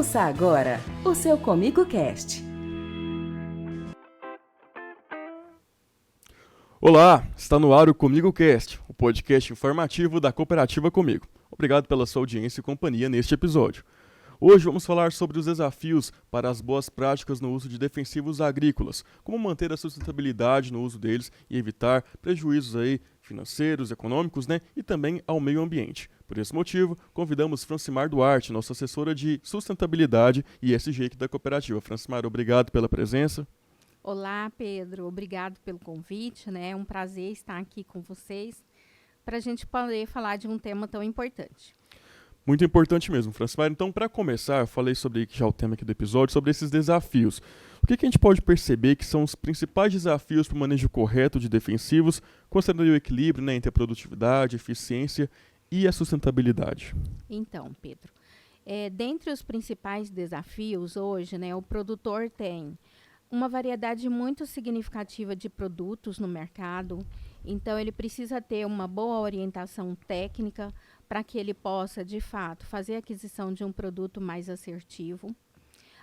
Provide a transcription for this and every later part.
Ouça agora o seu Comigo Cast. Olá, está no ar o Comigo Cast, o podcast informativo da Cooperativa Comigo. Obrigado pela sua audiência e companhia neste episódio. Hoje vamos falar sobre os desafios para as boas práticas no uso de defensivos agrícolas, como manter a sustentabilidade no uso deles e evitar prejuízos financeiros, econômicos, e também ao meio ambiente. Por esse motivo, convidamos Francimar Duarte, nossa assessora de sustentabilidade e ESG aqui da cooperativa. Francimar, obrigado pela presença. Olá, Pedro. Obrigado pelo convite, É um prazer estar aqui com vocês para a gente poder falar de um tema tão importante. Muito importante mesmo, Francimar. Então, para começar, eu falei sobre já o tema aqui do episódio, sobre esses desafios. O que a gente pode perceber que são os principais desafios para o manejo correto de defensivos, considerando o equilíbrio entre a produtividade, eficiência e a sustentabilidade? Então, Pedro, dentre os principais desafios hoje, o produtor tem uma variedade muito significativa de produtos no mercado, então ele precisa ter uma boa orientação técnica para que ele possa, de fato, fazer a aquisição de um produto mais assertivo.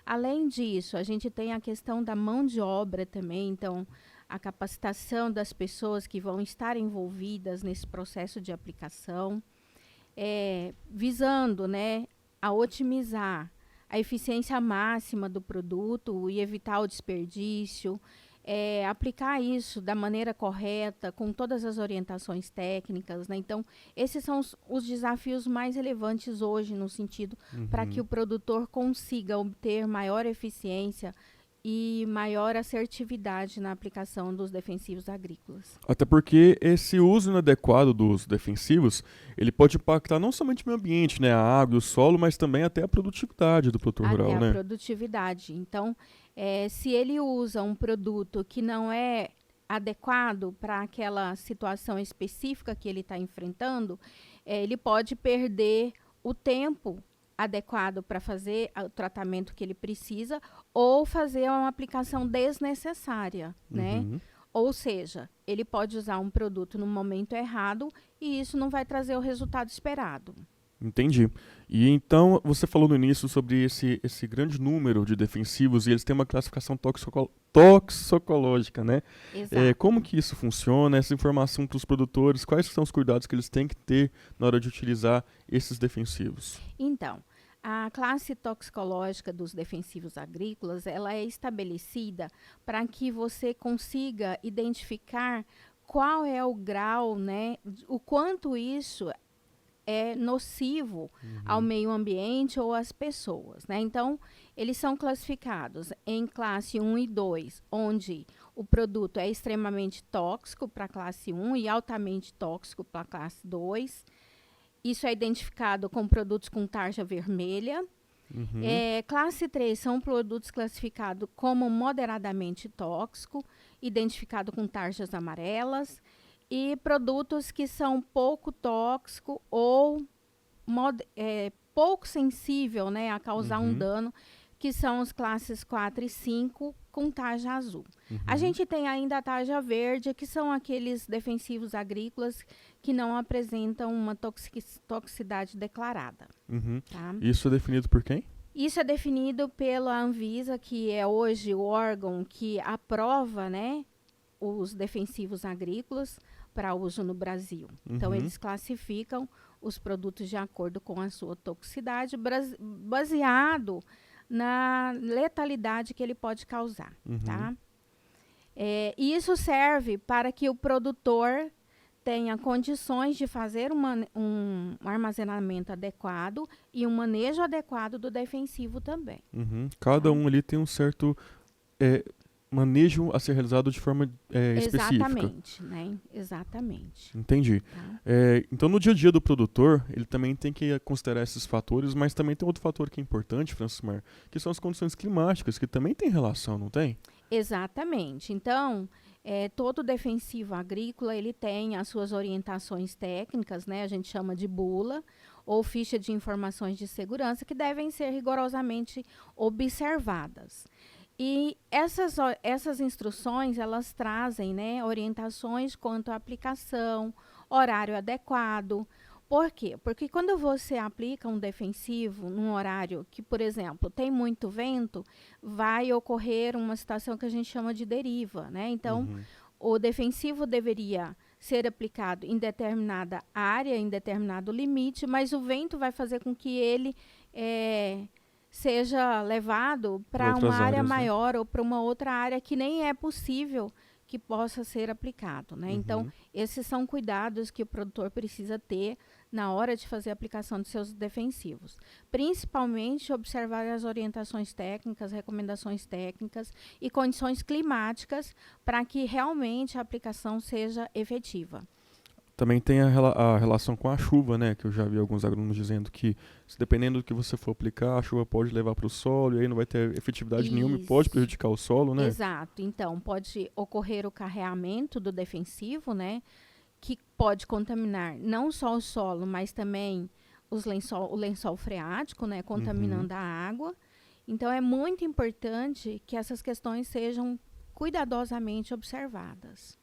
Além disso, a gente tem a questão da mão de obra também, então a capacitação das pessoas que vão estar envolvidas nesse processo de aplicação, visando a otimizar a eficiência máxima do produto e evitar o desperdício, aplicar isso da maneira correta, com todas as orientações técnicas. Então, esses são os desafios mais relevantes hoje, no sentido para que o produtor consiga obter maior eficiência e maior assertividade na aplicação dos defensivos agrícolas. Até porque esse uso inadequado dos defensivos, ele pode impactar não somente o meio ambiente, a água e o solo, mas também até a produtividade do produtor rural, Até a produtividade. Então, se ele usa um produto que não é adequado para aquela situação específica que ele está enfrentando, ele pode perder o tempo adequado para fazer o tratamento que ele precisa ou fazer uma aplicação desnecessária, Ou seja, ele pode usar um produto no momento errado e isso não vai trazer o resultado esperado. Entendi. E então, você falou no início sobre esse grande número de defensivos e eles têm uma classificação toxicológica, Exato. Como que isso funciona, essa informação para os produtores, quais são os cuidados que eles têm que ter na hora de utilizar esses defensivos? Então, a classe toxicológica dos defensivos agrícolas, ela é estabelecida para que você consiga identificar qual é o grau, o quanto isso é nocivo ao meio ambiente ou às pessoas, Então, eles são classificados em classe 1 e 2, onde o produto é extremamente tóxico para a classe 1 e altamente tóxico para a classe 2. Isso é identificado com produtos com tarja vermelha. Classe 3 são produtos classificados como moderadamente tóxico, identificado com tarjas amarelas. E produtos que são pouco tóxicos ou pouco sensível a causar um dano, que são os classes 4 e 5 com tarja azul. A gente tem ainda a tarja verde, que são aqueles defensivos agrícolas que não apresentam uma toxicidade declarada. Tá? Isso é definido por quem? Isso é definido pela Anvisa, que é hoje o órgão que aprova os defensivos agrícolas para uso no Brasil. Então, eles classificam os produtos de acordo com a sua toxicidade, baseado na letalidade que ele pode causar. Tá? E isso serve para que o produtor tenha condições de fazer um armazenamento adequado e um manejo adequado do defensivo também. Cada um ali tem um certo manejo a ser realizado de forma específica. Exatamente. Entendi. Tá? Então, no dia a dia do produtor, ele também tem que considerar esses fatores, mas também tem outro fator que é importante, Francimar, que são as condições climáticas, que também tem relação, não tem? Exatamente. Então, todo defensivo agrícola, ele tem as suas orientações técnicas, a gente chama de bula, ou ficha de informações de segurança, que devem ser rigorosamente observadas. E essas instruções, elas trazem orientações quanto à aplicação, horário adequado, Por quê? Porque quando você aplica um defensivo num horário que, por exemplo, tem muito vento, vai ocorrer uma situação que a gente chama de deriva, né? Então, Uhum. o defensivo deveria ser aplicado em determinada área, em determinado limite, mas o vento vai fazer com que ele seja levado Para para uma outras área áreas, né? maior ou para uma outra área que nem é possível que possa ser aplicado, né? Então, Uhum. esses são cuidados que o produtor precisa ter na hora de fazer a aplicação de seus defensivos. Principalmente observar as orientações técnicas, recomendações técnicas e condições climáticas para que realmente a aplicação seja efetiva. Também tem a relação com a chuva, né? Que eu já vi alguns agrônomos dizendo que, dependendo do que você for aplicar, a chuva pode levar para o solo e aí não vai ter efetividade nenhuma e pode Isso. prejudicar o solo, né? Exato. Então, pode ocorrer o carreamento do defensivo, né? Que pode contaminar não só o solo, mas também o lençol freático, né? Contaminando a água. Então, é muito importante que essas questões sejam cuidadosamente observadas.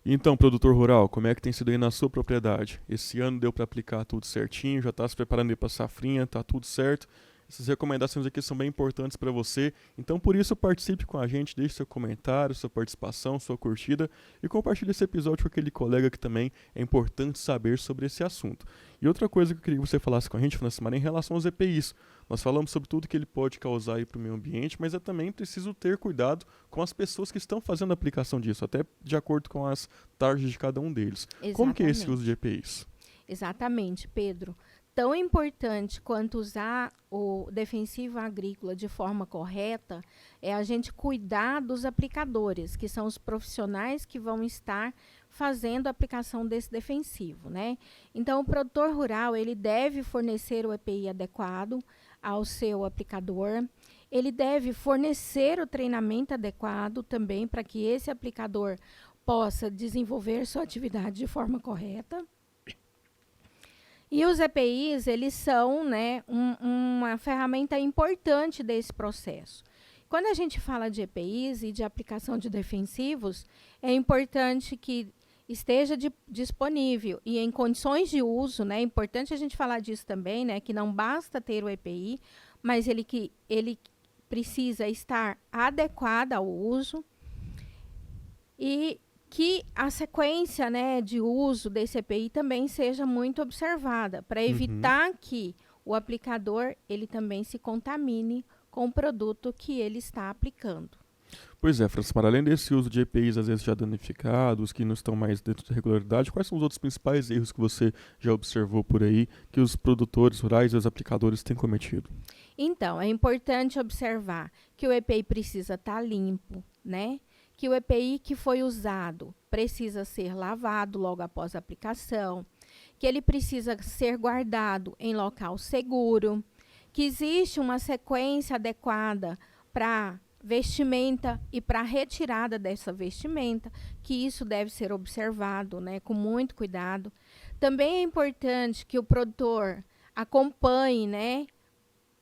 Então, produtor rural, como é que tem sido aí na sua propriedade? Esse ano deu para aplicar tudo certinho, já está se preparando aí para a safrinha, tá tudo certo? Essas recomendações aqui são bem importantes para você, então por isso participe com a gente, deixe seu comentário, sua participação, sua curtida e compartilhe esse episódio com aquele colega que também é importante saber sobre esse assunto. E outra coisa que eu queria que você falasse com a gente, Francimar, é em relação aos EPIs. Nós falamos sobre tudo que ele pode causar aí para o meio ambiente, mas é também preciso ter cuidado com as pessoas que estão fazendo a aplicação disso, até de acordo com as tarjas de cada um deles. Como que é esse uso de EPIs? Exatamente, Pedro. Tão importante quanto usar o defensivo agrícola de forma correta é a gente cuidar dos aplicadores, que são os profissionais que vão estar fazendo a aplicação desse defensivo, né? Então, o produtor rural, ele deve fornecer o EPI adequado ao seu aplicador. Ele deve fornecer o treinamento adequado também para que esse aplicador possa desenvolver sua atividade de forma correta. E os EPIs, eles são, né, uma ferramenta importante desse processo. Quando a gente fala de EPIs e de aplicação de defensivos, é importante que esteja disponível e em condições de uso, né? É importante a gente falar disso também, né? Que não basta ter o EPI, mas ele precisa estar adequado ao uso e que a sequência, né, de uso desse EPI também seja muito observada, para evitar que o aplicador ele também se contamine com o produto que ele está aplicando. Pois é, Francis, para além desse uso de EPIs às vezes já danificados, que não estão mais dentro da regularidade, quais são os outros principais erros que você já observou por aí que os produtores rurais e os aplicadores têm cometido? Então, é importante observar que o EPI precisa estar limpo, né? Que o EPI que foi usado precisa ser lavado logo após a aplicação, que ele precisa ser guardado em local seguro, que existe uma sequência adequada para vestimenta e para retirada dessa vestimenta, que isso deve ser observado, né, com muito cuidado. Também é importante que o produtor acompanhe, né,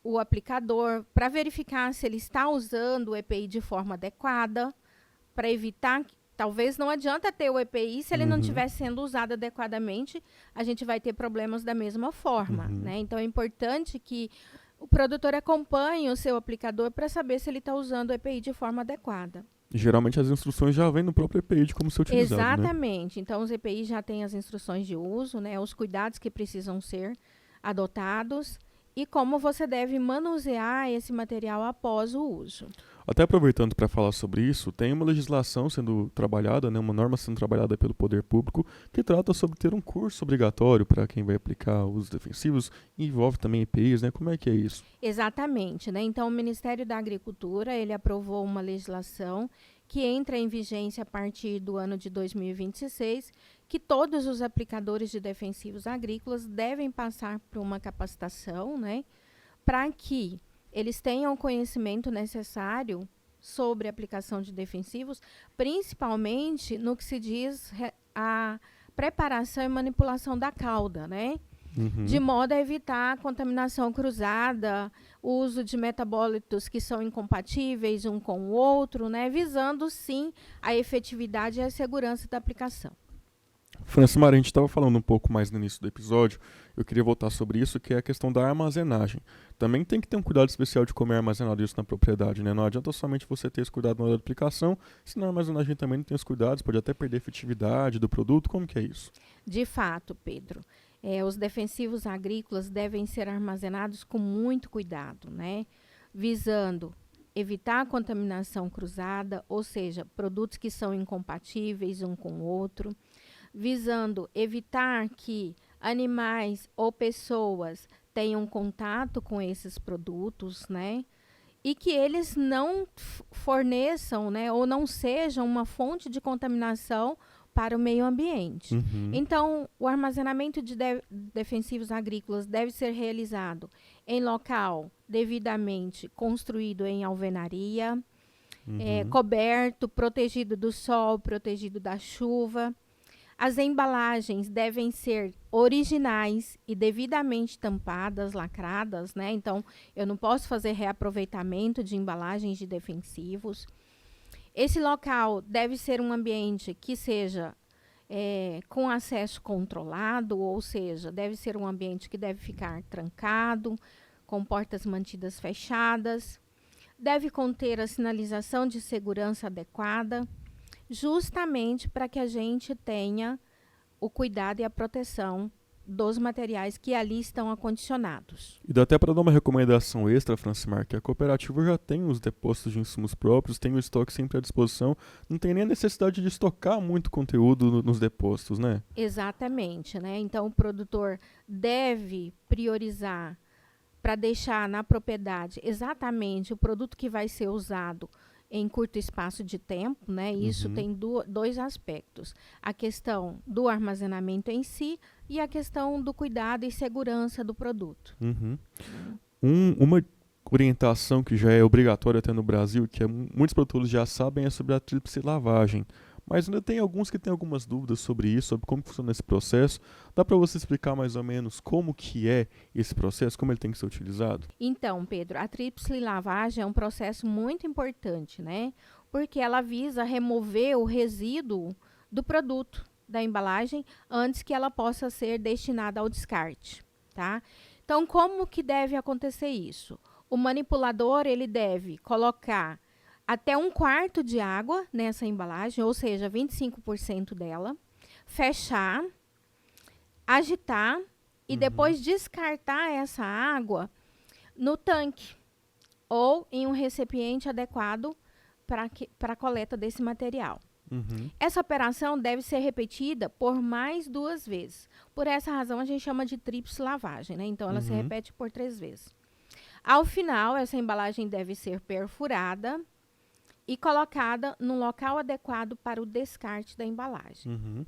o aplicador para verificar se ele está usando o EPI de forma adequada, para evitar que talvez não adianta ter o EPI se ele não estiver sendo usado adequadamente, a gente vai ter problemas da mesma forma, né? Então é importante que o produtor acompanhe o seu aplicador para saber se ele está usando o EPI de forma adequada. Geralmente as instruções já vêm no próprio EPI de como ser utilizado, Exatamente. Né? Então os EPIs já têm as instruções de uso, né? Os cuidados que precisam ser adotados e como você deve manusear esse material após o uso. Até aproveitando para falar sobre isso, tem uma legislação sendo trabalhada, né, uma norma sendo trabalhada pelo poder público que trata sobre ter um curso obrigatório para quem vai aplicar os defensivos e envolve também EPIs, né? Como é que é isso? Exatamente, né? Então o Ministério da Agricultura, ele aprovou uma legislação que entra em vigência a partir do ano de 2026, que todos os aplicadores de defensivos agrícolas devem passar por uma capacitação, né, para que eles tenham o conhecimento necessário sobre a aplicação de defensivos, principalmente no que se diz a preparação e manipulação da cauda, né? De modo a evitar a contaminação cruzada, o uso de metabólitos que são incompatíveis um com o outro, né? Visando, sim, a efetividade e a segurança da aplicação. Francimar, a gente estava falando um pouco mais no início do episódio, eu queria voltar sobre isso, que é a questão da armazenagem. Também tem que ter um cuidado especial de como é armazenado isso na propriedade, né? Não adianta somente você ter esse cuidado na hora da aplicação, se na armazenagem também não tem os cuidados, pode até perder a efetividade do produto, como que é isso? De fato, Pedro, os defensivos agrícolas devem ser armazenados com muito cuidado, né? Visando evitar a contaminação cruzada, ou seja, produtos que são incompatíveis um com o outro, visando evitar que animais ou pessoas tenham contato com esses produtos, né? E que eles não forneçam, né, ou não sejam uma fonte de contaminação para o meio ambiente. Uhum, Então, o armazenamento de defensivos agrícolas deve ser realizado em local devidamente construído em alvenaria, uhum, coberto, protegido do sol, protegido da chuva. As embalagens devem ser originais e devidamente tampadas, lacradas, né? Então, eu não posso fazer reaproveitamento de embalagens de defensivos. Esse local deve ser um ambiente que seja com acesso controlado, ou seja, deve ser um ambiente que deve ficar trancado, com portas mantidas fechadas. Deve conter a sinalização de segurança adequada, justamente para que a gente tenha o cuidado e a proteção dos materiais que ali estão acondicionados. E dá até para dar uma recomendação extra, Francimar, que a cooperativa já tem os depósitos de insumos próprios, tem o estoque sempre à disposição, não tem nem a necessidade de estocar muito conteúdo nos depósitos, né? Exatamente, né? Então o produtor deve priorizar para deixar na propriedade exatamente o produto que vai ser usado em curto espaço de tempo, né? Isso tem dois aspectos: a questão do armazenamento em si e a questão do cuidado e segurança do produto. Uhum. Uma orientação que já é obrigatória até no Brasil, que muitos produtores já sabem, é sobre a tríplice lavagem. Mas ainda tem alguns que têm algumas dúvidas sobre isso, sobre como funciona esse processo. Dá para você explicar mais ou menos como que é esse processo, como ele tem que ser utilizado? Então, Pedro, a tríplice lavagem é um processo muito importante, né? Porque ela visa remover o resíduo do produto, da embalagem, antes que ela possa ser destinada ao descarte, tá? Então, como que deve acontecer isso? O manipulador, ele deve colocar até 1/4 de água nessa embalagem, ou seja, 25% dela, fechar, agitar e depois descartar essa água no tanque ou em um recipiente adequado para a coleta desse material. Uhum. Essa operação deve ser repetida por mais 2 vezes. Por essa razão, a gente chama de tríplice lavagem, né? Então, ela se repete por 3 vezes. Ao final, essa embalagem deve ser perfurada e colocada no local adequado para o descarte da embalagem. Uhum.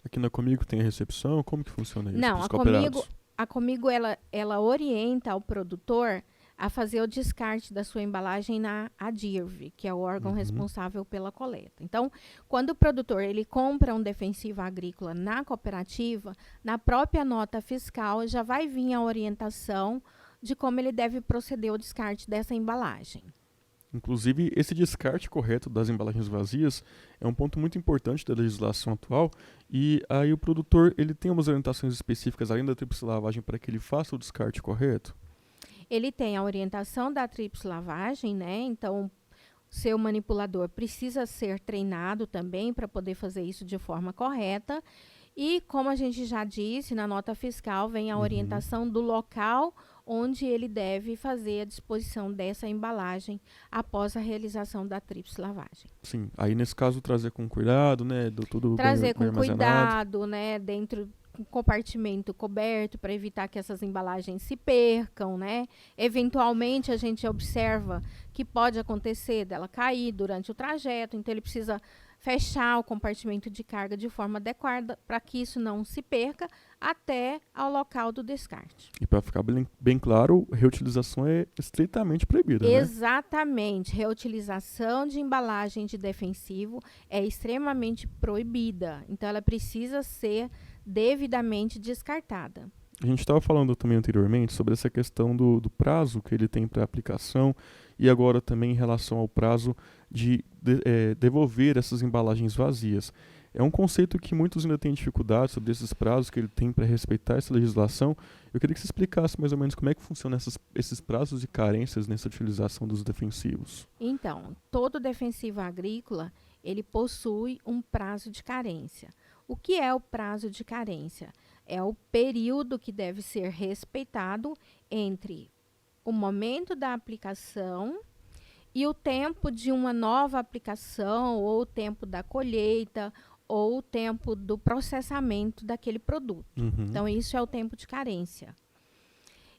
Aqui na Comigo tem a recepção, como que funciona isso? Não, Pros cooperados? a Comigo ela orienta o produtor a fazer o descarte da sua embalagem na ADIRV, que é o órgão responsável pela coleta. Então, quando o produtor ele compra um defensivo agrícola na cooperativa, na própria nota fiscal já vai vir a orientação de como ele deve proceder ao descarte dessa embalagem. Inclusive, esse descarte correto das embalagens vazias é um ponto muito importante da legislação atual, e aí o produtor ele tem umas orientações específicas além da tríplice lavagem para que ele faça o descarte correto? Ele tem a orientação da tríplice lavagem, né? Então, seu manipulador precisa ser treinado também para poder fazer isso de forma correta. E, como a gente já disse, na nota fiscal vem a orientação do local onde ele deve fazer a disposição dessa embalagem após a realização da tríplice lavagem. Sim, aí nesse caso trazer com cuidado, né, do tudo Trazer bem com armazenado. cuidado, né, dentro um compartimento coberto para evitar que essas embalagens se percam, né? Eventualmente a gente observa que pode acontecer dela cair durante o trajeto, então ele precisa fechar o compartimento de carga de forma adequada para que isso não se perca até ao local do descarte. E para ficar bem claro, reutilização é estritamente proibida, né? Exatamente. Reutilização de embalagem de defensivo é extremamente proibida. Então, ela precisa ser devidamente descartada. A gente estava falando também anteriormente sobre essa questão do prazo que ele tem para aplicação e agora também em relação ao prazo de devolver essas embalagens vazias. É um conceito que muitos ainda têm dificuldade sobre esses prazos que ele tem para respeitar essa legislação. Eu queria que você explicasse mais ou menos como é que funcionam esses prazos e carências nessa utilização dos defensivos. Então, todo defensivo agrícola, ele possui um prazo de carência. O que é o prazo de carência? É o período que deve ser respeitado entre o momento da aplicação e o tempo de uma nova aplicação, ou o tempo da colheita, ou o tempo do processamento daquele produto. Então, isso é o tempo de carência.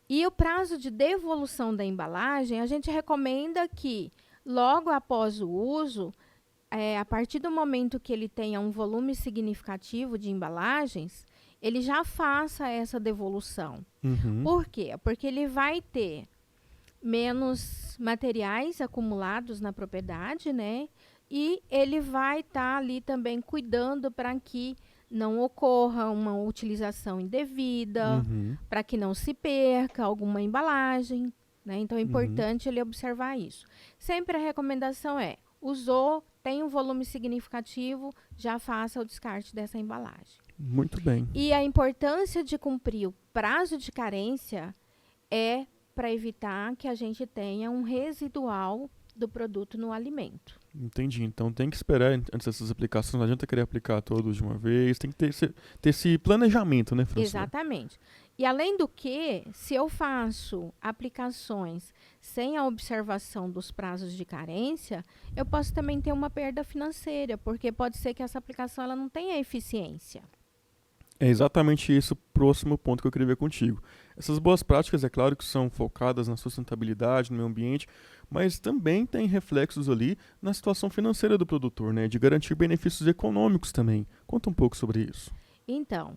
E o prazo de devolução da embalagem, a gente recomenda que, logo após o uso, a partir do momento que ele tenha um volume significativo de embalagens, ele já faça essa devolução. Por quê? Porque ele vai ter menos materiais acumulados na propriedade, né? E ele vai estar ali também cuidando para que não ocorra uma utilização indevida, para que não se perca alguma embalagem, né? Então é importante ele observar isso. Sempre a recomendação é: usou, tem um volume significativo, já faça o descarte dessa embalagem. Muito bem. E a importância de cumprir o prazo de carência é para evitar que a gente tenha um residual do produto no alimento. Entendi. Então tem que esperar antes dessas aplicações. Não adianta querer aplicar todos de uma vez. Tem que ter esse planejamento, né, Francine? Exatamente. E além do que, se eu faço aplicações sem a observação dos prazos de carência, eu posso também ter uma perda financeira, porque pode ser que essa aplicação ela não tenha eficiência. É exatamente esse o próximo ponto que eu queria ver contigo. Essas boas práticas, é claro que são focadas na sustentabilidade, no meio ambiente, mas também tem reflexos ali na situação financeira do produtor, né? De garantir benefícios econômicos também. Conta um pouco sobre isso. Então,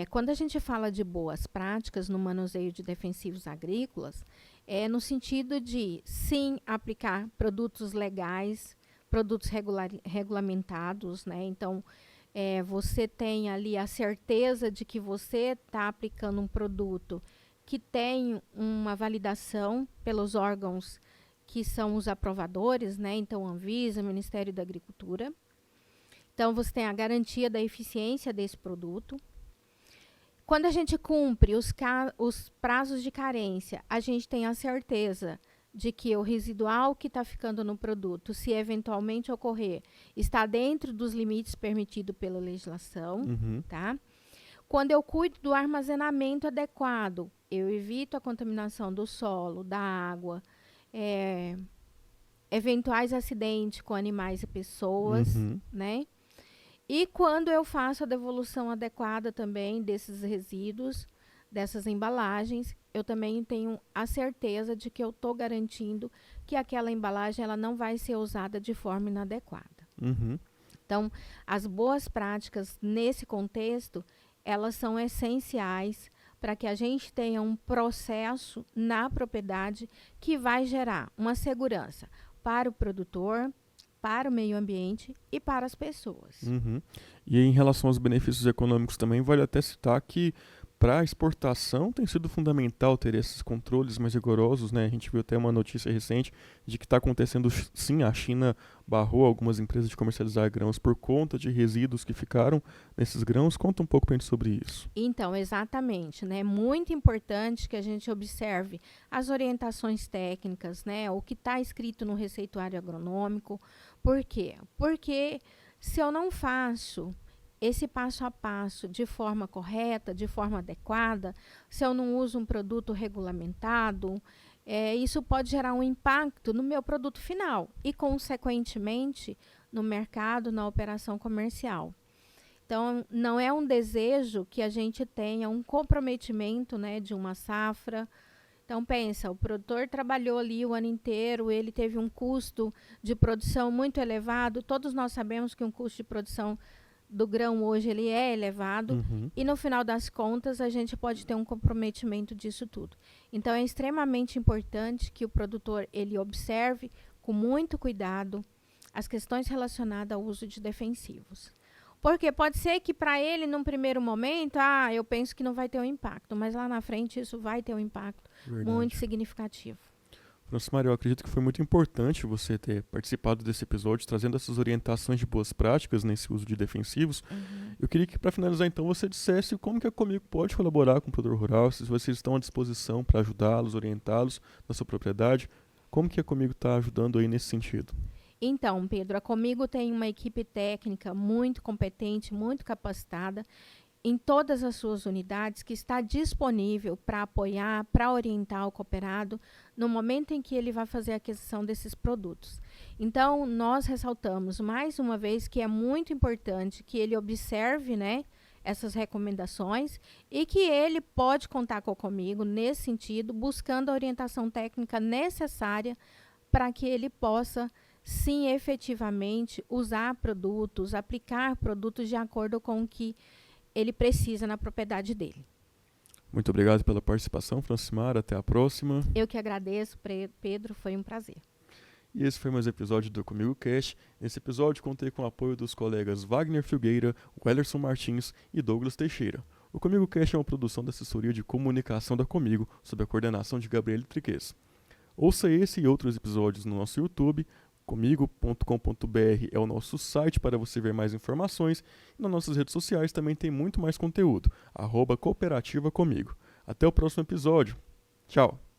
quando a gente fala de boas práticas no manuseio de defensivos agrícolas, é no sentido de, sim, aplicar produtos legais, produtos regulamentados, né? Então, você tem ali a certeza de que você está aplicando um produto que tem uma validação pelos órgãos que são os aprovadores, né? Então, Anvisa, Ministério da Agricultura. Então, você tem a garantia da eficiência desse produto. Quando a gente cumpre os prazos de carência, a gente tem a certeza de que o residual que está ficando no produto, se eventualmente ocorrer, está dentro dos limites permitidos pela legislação, tá? Quando eu cuido do armazenamento adequado, eu evito a contaminação do solo, da água, eventuais acidentes com animais e pessoas, né? E quando eu faço a devolução adequada também desses resíduos, dessas embalagens, eu também tenho a certeza de que eu estou garantindo que aquela embalagem ela não vai ser usada de forma inadequada. Então, as boas práticas nesse contexto, elas são essenciais para que a gente tenha um processo na propriedade que vai gerar uma segurança para o produtor, para o meio ambiente e para as pessoas. E em relação aos benefícios econômicos também, vale até citar que para a exportação tem sido fundamental ter esses controles mais rigorosos, né? A gente viu até uma notícia recente de que está acontecendo, sim, a China barrou algumas empresas de comercializar grãos por conta de resíduos que ficaram nesses grãos. Conta um pouco para a gente sobre isso. Então, exatamente, né? É muito importante que a gente observe as orientações técnicas, né? O que está escrito no receituário agronômico. Por quê? Porque se eu não faço esse passo a passo de forma correta, de forma adequada, se eu não uso um produto regulamentado, isso pode gerar um impacto no meu produto final e, consequentemente, no mercado, na operação comercial. Então, não é um desejo que a gente tenha um comprometimento, né, de uma safra. Então, pensa, o produtor trabalhou ali o ano inteiro, ele teve um custo de produção muito elevado. Todos nós sabemos que um custo de produção do grão hoje ele é elevado e no final das contas a gente pode ter um comprometimento disso tudo. Então é extremamente importante que o produtor ele observe com muito cuidado as questões relacionadas ao uso de defensivos. Porque pode ser que para ele num primeiro momento, eu penso que não vai ter um impacto, mas lá na frente isso vai ter um impacto muito significativo. Francimar, eu acredito que foi muito importante você ter participado desse episódio, trazendo essas orientações de boas práticas nesse uso de defensivos. Eu queria que, para finalizar, então, você dissesse como que a Comigo pode colaborar com o produtor rural, se vocês estão à disposição para ajudá-los, orientá-los na sua propriedade, como que a Comigo está ajudando aí nesse sentido? Então, Pedro, a Comigo tem uma equipe técnica muito competente, muito capacitada em todas as suas unidades, que está disponível para apoiar, para orientar o cooperado no momento em que ele vai fazer a aquisição desses produtos. Então, nós ressaltamos mais uma vez que é muito importante que ele observe, né, essas recomendações e que ele pode contar comigo nesse sentido, buscando a orientação técnica necessária para que ele possa, sim, efetivamente usar produtos, aplicar produtos de acordo com o que ele precisa na propriedade dele. Muito obrigado pela participação, Francimar. Até a próxima. Eu que agradeço, Pedro. Foi um prazer. E esse foi mais um episódio do Comigo Cast. Nesse episódio, contei com o apoio dos colegas Wagner Filgueira, Wellerson Martins e Douglas Teixeira. O Comigo Cast é uma produção da assessoria de comunicação da Comigo, sob a coordenação de Gabriele Triques. Ouça esse e outros episódios no nosso YouTube. Comigo.com.br é o nosso site para você ver mais informações. E nas nossas redes sociais também tem muito mais conteúdo. @Cooperativa Comigo. Até o próximo episódio. Tchau!